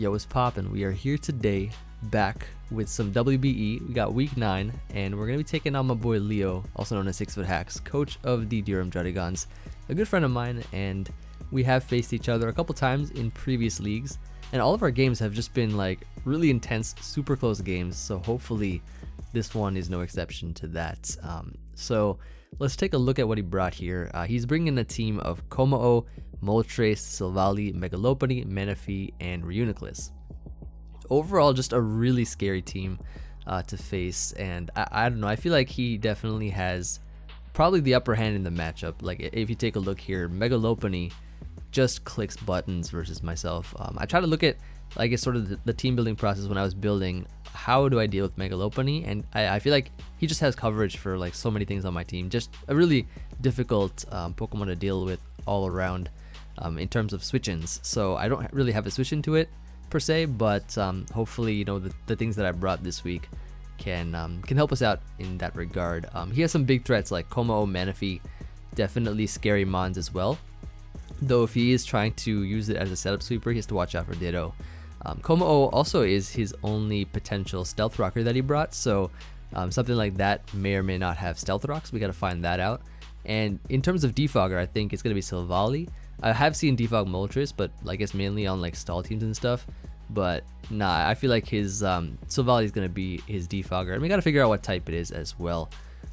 Yo, what's poppin'? We are here today, back with some WBE. We got week 9, and we're going to be taking on my boy Leo, also known as 6 Foot Hacks, coach of the Durham Dragons, a good friend of mine, and we have faced each other a couple times in previous leagues, and all of our games have just been like really intense, super close games, so hopefully this one is no exception to that. So let's take a look at what he brought here. He's bringing a team of Komao, Moltres, Silvally, Megalopony, Menifee, and Reuniclus. Overall, just a really scary team to face, and I don't know, I feel like he definitely has probably the upper hand in the matchup. Like, if you take a look here, Megalopony just clicks buttons versus myself. I try to look at, I guess, sort of the team building process when I was building. How do I deal with Megalopony? And I feel like he just has coverage for like so many things on my team. Just a really difficult Pokemon to deal with all around in terms of switch-ins. So I don't really have a switch into it per se, but hopefully, you know, the things that I brought this week can help us out in that regard. He has some big threats like Komao, Menifee, definitely scary mons as well. Though if he is trying to use it as a setup sweeper, he has to watch out for Ditto. Komao also is his only potential Stealth Rocker that he brought, so something like that may or may not have Stealth Rocks. We gotta find that out. And in terms of Defogger, I think it's gonna be Silvally. I have seen Defog Moltres, but I guess mainly on like stall teams and stuff. But nah, I feel like his Silvally is gonna be his Defogger, and we gotta figure out what type it is as well.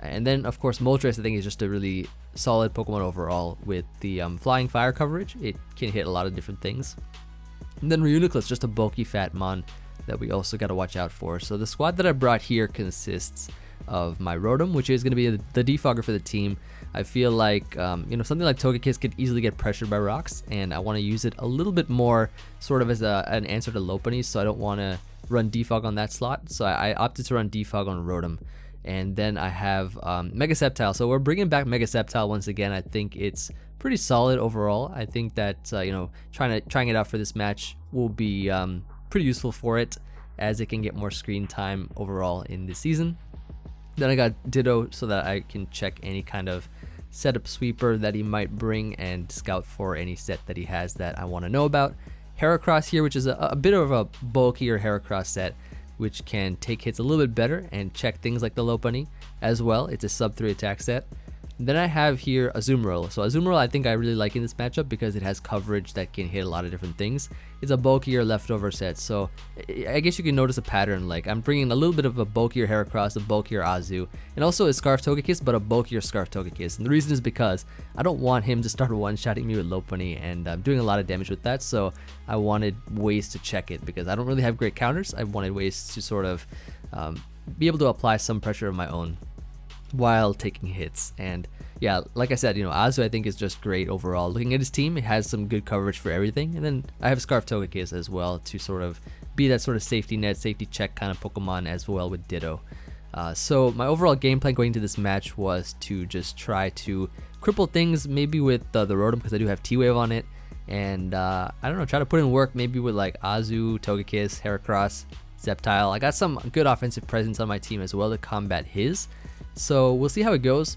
And then of course Moltres, I think, is just a really solid Pokemon overall with the Flying Fire coverage. It can hit a lot of different things. And then Reuniclus, just a bulky fat mon that we also got to watch out for. So the squad that I brought here consists of my Rotom, which is going to be the defogger for the team. I feel like you know, something like Togekiss could easily get pressured by rocks, and I want to use it a little bit more sort of as an answer to Lopunny, so I don't want to run defog on that slot. So I opted to run defog on Rotom. And then I have Mega Sceptile. So we're bringing back Mega Sceptile once again. I think it's pretty solid overall. I think that you know, trying it out for this match will be pretty useful for it, as it can get more screen time overall in this season. Then I got Ditto so that I can check any kind of setup sweeper that he might bring and scout for any set that he has that I want to know about. Heracross here, which is a bit of a bulkier Heracross set, which can take hits a little bit better and check things like the Lopunny as well. It's a sub 3 attack set. Then I have here Azumarill. So Azumarill, I think I really like in this matchup because it has coverage that can hit a lot of different things. It's a bulkier leftover set, so I guess you can notice a pattern. Like, I'm bringing a little bit of a bulkier Heracross, a bulkier Azu, and also a Scarf Togekiss, but a bulkier Scarf Togekiss. And the reason is because I don't want him to start one-shotting me with Lopunny, and I'm doing a lot of damage with that, so I wanted ways to check it because I don't really have great counters. I wanted ways to sort of be able to apply some pressure of my own while taking hits. And yeah, like I said, you know, Azu I think is just great overall. Looking at his team, it has some good coverage for everything. And then I have Scarf Togekiss as well to sort of be that sort of safety net, safety check kind of Pokemon as well with Ditto. So my overall game plan going into this match was to just try to cripple things, maybe with the Rotom because I do have T-Wave on it. And I don't know, try to put in work maybe with like Azu, Togekiss, Heracross, Sceptile. I got some good offensive presence on my team as well to combat his. So we'll see how it goes.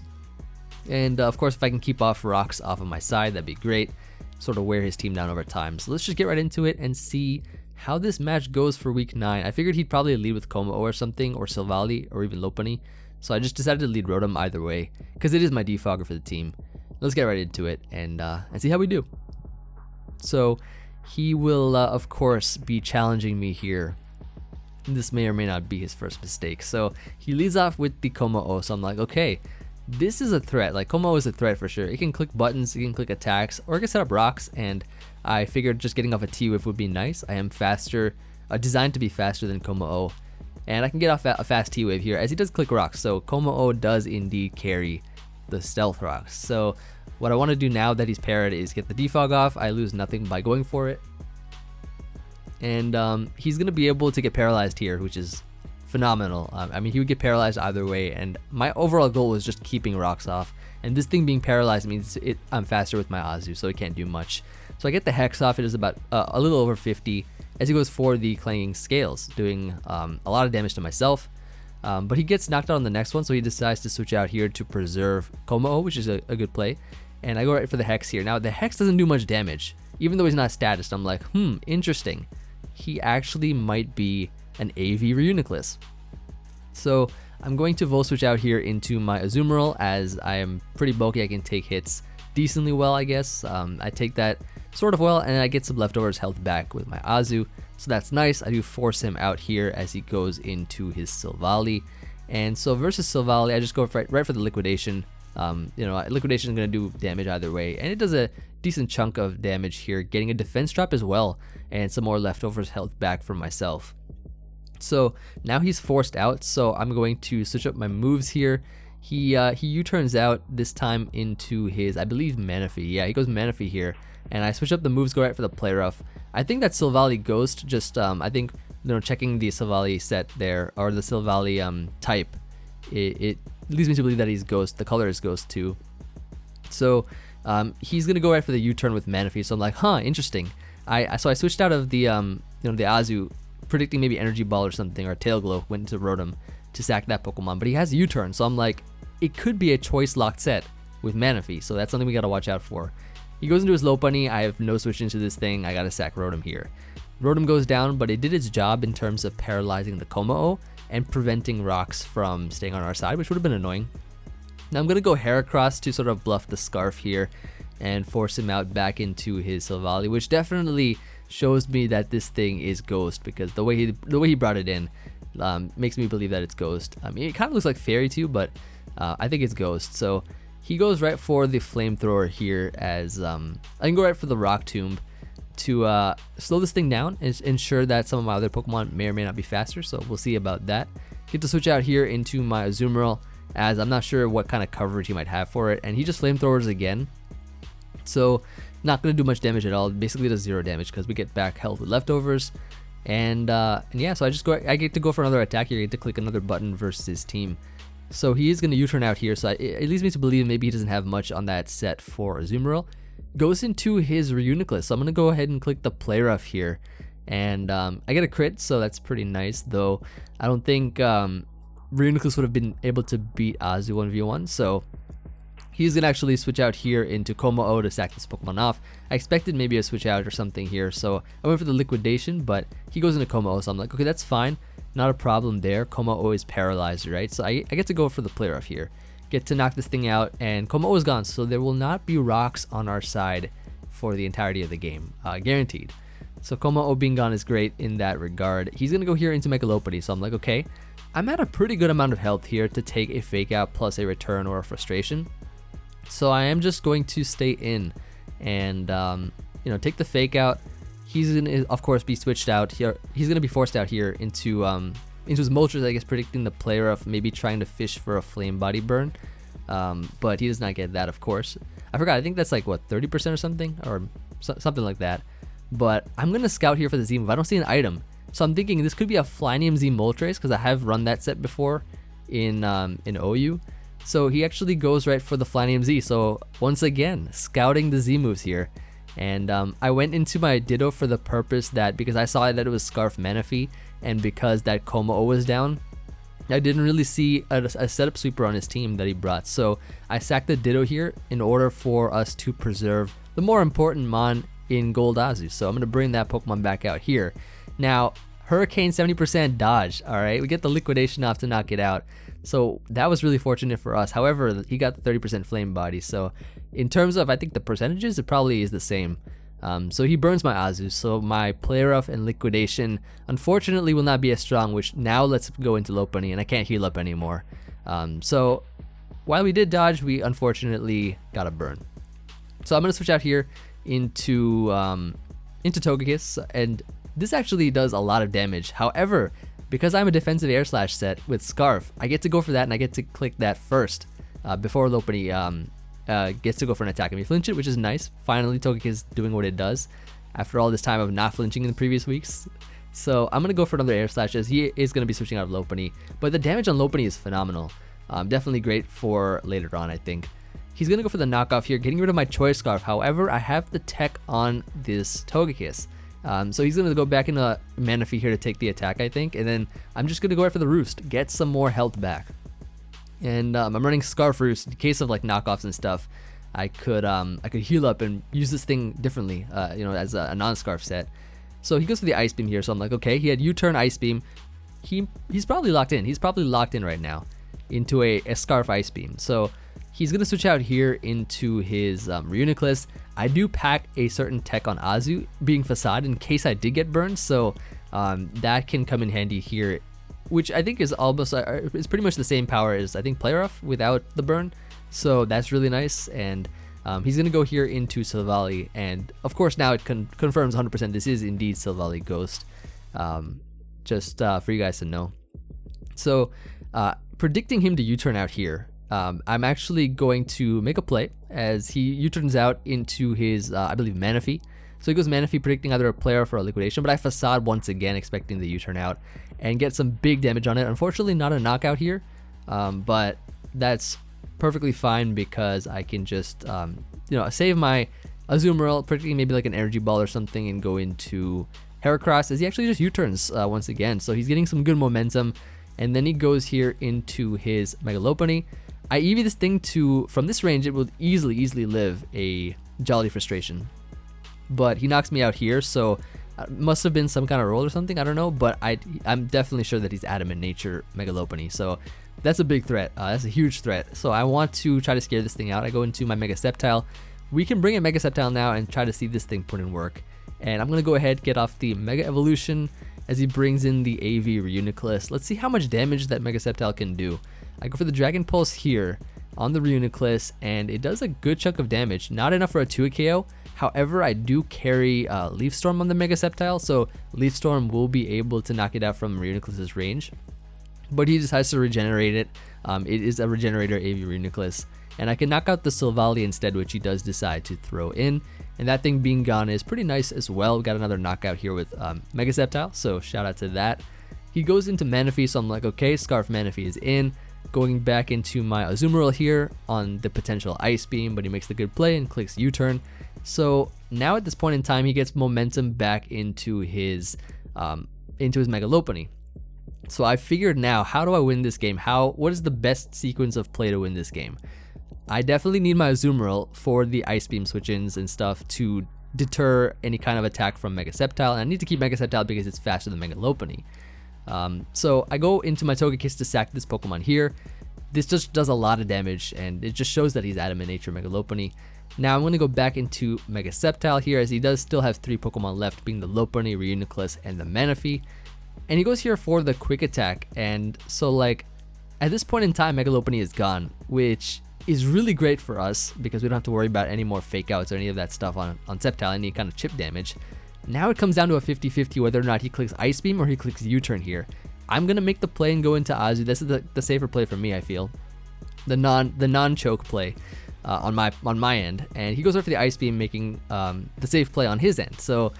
And of course, if I can keep off rocks off of my side, that'd be great. Sort of wear his team down over time. So let's just get right into it and see how this match goes for week 9. I figured he'd probably lead with Komao or something, or Silvally, or even Lopunny. So I just decided to lead Rotom either way, because it is my defogger for the team. Let's get right into it and see how we do. So he will, of course, be challenging me here. This may or may not be his first mistake. So he leads off with the Komao, so I'm like, okay, this is a threat. Like, Komao is a threat for sure. It can click buttons, it can click attacks, or it can set up rocks, and I figured just getting off a T-Whip would be nice. I am faster, designed to be faster than Komao, and I can get off a fast T-Wave here, as he does click rocks, so Komao does indeed carry the Stealth Rocks. So what I want to do now that he's paired is get the defog off. I lose nothing by going for it. And he's going to be able to get paralyzed here, which is phenomenal. I mean, he would get paralyzed either way, and my overall goal was just keeping rocks off. And this thing being paralyzed means I'm faster with my Azu, so it can't do much. So I get the Hex off. It is about a little over 50 as he goes for the Clanging Scales, doing a lot of damage to myself. But he gets knocked out on the next one, so he decides to switch out here to preserve Komao, which is a good play. And I go right for the Hex here. Now, the Hex doesn't do much damage, even though he's not status. I'm like, interesting. he actually might be an AV Reuniclus. So I'm going to Volt Switch out here into my Azumarill, as I am pretty bulky. I can take hits decently well, I guess. I take that sort of well, and I get some leftovers health back with my Azu, so that's nice. I do force him out here as he goes into his Silvally, and so versus Silvally, I just go right for the liquidation. Liquidation is going to do damage either way, and it does a decent chunk of damage here, getting a defense drop as well, and some more leftovers health back for myself. So now he's forced out, so I'm going to switch up my moves here. He U-turns out this time into his, I believe, Manaphy. Yeah, he goes Manaphy here, and I switch up the moves, go right for the Play Rough. I think that Silvally Ghost, just I think, checking the Silvally set there, or the Silvally type, it leads me to believe that he's Ghost. The color is Ghost too. So he's gonna go right for the U-turn with Manaphy. So I'm like, huh, interesting. I switched out of the the Azu, predicting maybe Energy Ball or something, or Tail Glow, went into Rotom to sack that Pokemon, but he has a U-turn, so I'm like, it could be a choice locked set with Manaphy, so that's something we gotta watch out for. He goes into his Lopunny. I have no switch into this thing. I gotta sack Rotom here. Rotom goes down, but it did its job in terms of paralyzing the Kommo-o and preventing rocks from staying on our side, which would have been annoying. Now I'm gonna go Heracross to sort of bluff the Scarf here and force him out back into his Silvally, which definitely shows me that this thing is Ghost, because the way he brought it in makes me believe that it's Ghost. I mean, it kind of looks like Fairy too, but I think it's Ghost. So he goes right for the Flamethrower here, as I can go right for the Rock Tomb to slow this thing down and ensure that some of my other Pokemon may or may not be faster, so we'll see about that. Get to switch out here into my Azumarill, as I'm not sure what kind of coverage he might have for it, and he just Flamethrowers again. So not going to do much damage at all. Basically does 0 damage because we get back health with leftovers. And yeah, so I get to go for another attack here. I get to click another button versus his team. So he is going to U-turn out here, so it leads me to believe maybe he doesn't have much on that set for Azumarill. Goes into his Reuniclus, so I'm going to go ahead and click the Play Rough here. And I get a crit, so that's pretty nice, though I don't think Reuniclus would have been able to beat Azu 1v1, so he's going to actually switch out here into Kommo-o to sack this Pokemon off. I expected maybe a switch out or something here, so I went for the Liquidation, but he goes into Kommo-o, so I'm like, okay, that's fine. Not a problem there. Kommo-o is paralyzed, right? So I get to go for the Play Rough here. Get to knock this thing out, and Kommo-o is gone, so there will not be rocks on our side for the entirety of the game. Guaranteed. So Kommo-o being gone is great in that regard. He's going to go here into Mega Lopunny, so I'm like, okay, I'm at a pretty good amount of health here to take a Fake Out plus a Return or a Frustration. So I am just going to stay in and take the Fake Out. He's gonna, of course, be switched out here. He's gonna be forced out here into his Moltres, I guess, predicting the Play Rough, maybe trying to fish for a Flame Body Burn. But he does not get that, of course. I forgot. I think that's like what, 30% or something, or something like that. But I'm gonna scout here for the Z move. I don't see an item, so I'm thinking this could be a Flynium Z Moltres, because I have run that set before in OU. So he actually goes right for the Flynium Z. So once again, scouting the Z moves here. And I went into my Ditto for the purpose that, because I saw that it was Scarf Manaphy, and because that Kommo-o was down, I didn't really see a setup sweeper on his team that he brought. So I sacked the Ditto here in order for us to preserve the more important Mon in Gold Azu. So I'm going to bring that Pokemon back out here. Now, Hurricane 70% dodge, alright? We get the Liquidation off to knock it out. So that was really fortunate for us. However, he got the 30% Flame Body. So in terms of, I think, the percentages, it probably is the same. So he burns my Azu. So my Play Rough and Liquidation, unfortunately, will not be as strong, which now let's go into Lopunny, and I can't heal up anymore. So while we did dodge, we unfortunately got a burn. So I'm going to switch out here into Togekiss, and this actually does a lot of damage. However, because I'm a defensive Air Slash set with Scarf, I get to go for that, and I get to click that first before Lopunny gets to go for an attack and me flinch it, which is nice. Finally, Togekiss doing what it does after all this time of not flinching in the previous weeks. So I'm going to go for another Air Slash, as he is going to be switching out of Lopunny. But the damage on Lopunny is phenomenal. Definitely great for later on, I think. He's going to go for the knockoff here, getting rid of my Choice Scarf. However, I have the tech on this Togekiss. So he's going to go back into Manaphy here to take the attack, I think. And then I'm just going to go right for the Roost, get some more health back. And I'm running Scarf Roost in case of like knockoffs and stuff. I could heal up and use this thing differently, as a non-Scarf set. So he goes for the Ice Beam here. So I'm like, okay, he had U-turn Ice Beam. He's probably locked in. He's probably locked in right now into a Scarf Ice Beam. So he's going to switch out here into his Reuniclus. I do pack a certain tech on Azu, being Facade, in case I did get burned. So that can come in handy here, which I think is almost is pretty much the same power as I think Play Rough without the burn. So that's really nice. And he's going to go here into Silvally. And of course now it confirms 100% this is indeed Silvally Ghost. Just for you guys to know. So predicting him to U-turn out here, I'm actually going to make a play as he U-turns out into his, I believe, Manaphy. So he goes Manaphy, predicting either a player for a liquidation, but I Facade once again, expecting the U-turn out and get some big damage on it. Unfortunately, not a knockout here, but that's perfectly fine because I can just, save my Azumarill, predicting maybe like an Energy Ball or something, and go into Heracross as he actually just U-turns once again. So he's getting some good momentum, and then he goes here into his Mega Lopunny. I EV this thing to, from this range, it will easily live a Jolly Frustration. But he knocks me out here, so must have been some kind of roll or something, I don't know, but I'm definitely sure that he's Adamant Nature Mega Lopunny, so that's a big threat. That's a huge threat. So I want to try to scare this thing out. I go into my Mega Sceptile. We can bring in Mega Sceptile now and try to see this thing put in work. And I'm going to go ahead, get off the Mega Evolution as he brings in the AV Reuniclus. Let's see how much damage that Mega Sceptile can do. I go for the Dragon Pulse here on the Reuniclus, and it does a good chunk of damage. Not enough for a 2 KO. However, I do carry Leaf Storm on the Mega Sceptile, so Leaf Storm will be able to knock it out from Reuniclus's range. But he decides to regenerate it. It is a Regenerator AV Reuniclus. And I can knock out the Silvally instead, which he does decide to throw in. And that thing being gone is pretty nice as well. We got another knockout here with Mega Sceptile, so shout out to that. He goes into Manaphy, so I'm like, okay, Scarf Manaphy is in. Going back into my Azumarill here on the potential Ice Beam, but he makes the good play and clicks U-turn. So now at this point in time, he gets momentum back into his Mega Lopunny. So I figured now, how do I win this game? What is the best sequence of play to win this game? I definitely need my Azumarill for the Ice Beam switch-ins and stuff to deter any kind of attack from Mega Sceptile, and I need to keep Mega Sceptile because it's faster than Mega Lopunny. So I go into my Togekiss to sack this Pokemon here. This just does a lot of damage, and it just shows that he's Adamant Nature Mega Lopunny. Now I'm going to go back into Mega Sceptile here, as he does still have 3 Pokemon left, being the Lopunny, Reuniclus, and the Manaphy. And he goes here for the Quick Attack, and so like, at this point in time, Mega Lopunny is gone, which is really great for us because we don't have to worry about any more fake outs or any of that stuff on Sceptile, any kind of chip damage. Now it comes down to a 50-50 whether or not he clicks Ice Beam or he clicks U-turn here. I'm gonna make the play and go into Azu. This is the safer play for me, I feel. The non-choke play on my end, and he goes over for the Ice Beam, making the safe play on his end. So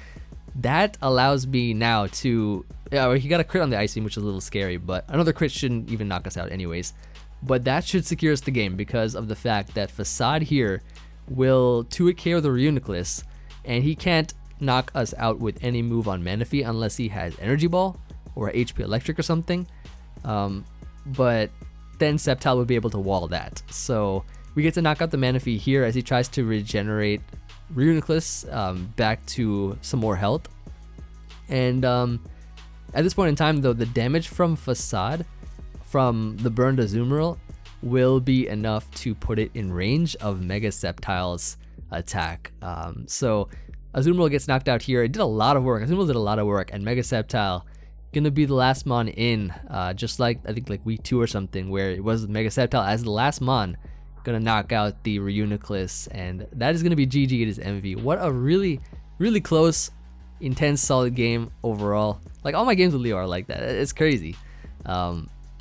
that allows me now to, he got a crit on the Ice Beam, which is a little scary, but another crit shouldn't even knock us out anyways. But that should secure us the game because of the fact that Facade here will 2-hit KO the Reuniclus, and he can't knock us out with any move on Manaphy unless he has Energy Ball or HP Electric or something. But then Sceptile would be able to wall that. So we get to knock out the Manaphy here as he tries to regenerate Reuniclus back to some more health. And at this point in time, though, the damage from Facade from the burned Azumarill will be enough to put it in range of Mega Sceptile's attack. So Azumarill gets knocked out here. It did a lot of work. Azumarill did a lot of work, and Mega Sceptile gonna be the last mon in, just like I think like week 2 or something, where it was Mega Sceptile as the last mon gonna knock out the Reuniclus, and that is gonna be GG. It is Emvee. What a really close, intense, solid game overall. Like all my games with Leo are like that. It's crazy.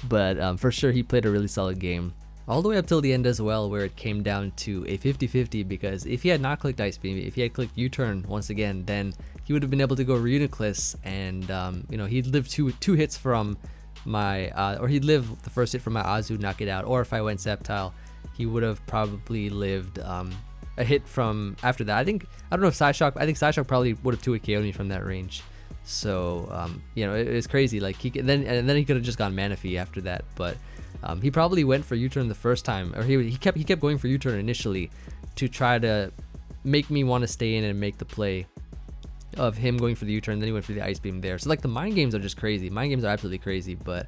But for sure he played a really solid game. All the way up till the end as well, where it came down to a 50-50, because if he had not clicked Ice Beam, if he had clicked U-turn once again, then he would have been able to go Reuniclus, and he'd live two hits from my, or he'd live the first hit from my Azu, knock it out, or if I went Sceptile, he would have probably lived a hit from after that. I don't know if Psyshock, I think Psyshock probably would have 2-hit KO'd me from that range. So it's crazy. Like then he could have just gone Manaphy after that, but he probably went for U-turn the first time, or he kept going for U-turn initially to try to make me want to stay in and make the play. of him going for the U-turn, then he went for the ice beam there. So like the mind games are just crazy. Mind games are absolutely crazy, but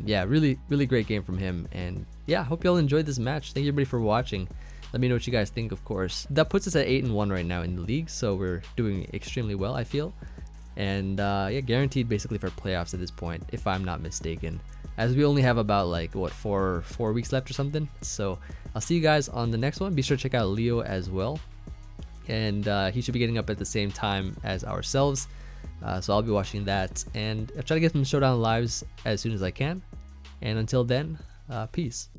yeah, really great game from him. And yeah, hope y'all enjoyed this match. Thank you everybody for watching. Let me know what you guys think, of course. That puts us at 8-1 right now in the league, so we're doing extremely well, I feel. And yeah, guaranteed basically for playoffs at this point, if I'm not mistaken, as we only have about like what four weeks left or something. So I'll see you guys on the next one. Be sure to check out Leo as well, and he should be getting up at the same time as ourselves, so I'll be watching that, and I'll try to get some showdown lives as soon as I can. And until then, peace.